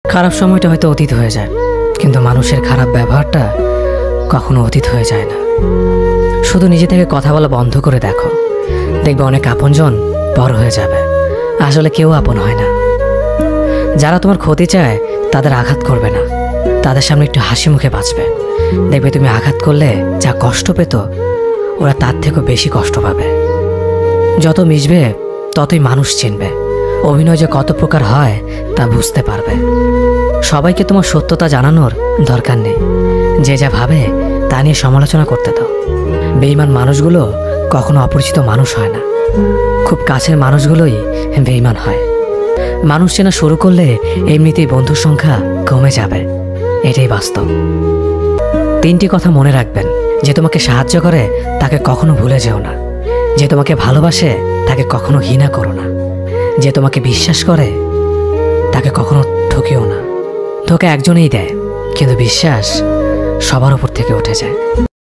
খারাপ সময়টা হয়তো অতীত হয়ে যায়, কিন্তু মানুষের খারাপ ব্যবহারটা কখনো অতীত হয়ে যায় না। শুধু নিজে থেকে কথা বলা বন্ধ করে দেখো, দেখবে অনেক আপনজন পর হয়ে যাবে। আসলে কেউ আপন হয় না। যারা তোমার ক্ষতি চায় তাদের আঘাত করবে না, তাদের সামনে একটু হাসি মুখে বাঁচবে। দেখবে তুমি আঘাত করলে যা কষ্ট পেত, ওরা তার থেকেও বেশি কষ্ট পাবে। যত মিশবে ততই মানুষ চিনবে, অভিনয় যে কত প্রকার হয় তা বুঝতে পারবে। সবাইকে তোমার সত্যতা জানানোর দরকার নেই, যে যা ভাবে তা নিয়ে সমালোচনা করতে দাও। বেঈমান মানুষগুলো কখনো অপরিচিত মানুষ হয় না, খুব কাছের মানুষগুলোই বেঈমান হয়। মানুষ চেনা শুরু করলে এমনিতেই বন্ধুর সংখ্যা কমে যাবে, এটাই বাস্তব। 3টি কথা মনে রাখবেন: যে তোমাকে সাহায্য করে তাকে কখনো ভুলে যেও না, যে তোমাকে ভালোবাসে তাকে কখনো ঘৃণা করো না, যে তোমাকে বিশ্বাস করে তাকে কখনো ঠকিও না। ধোঁকা একজনেই দেয়, কিন্তু বিশ্বাস সবার উপর থেকে উঠে যায়।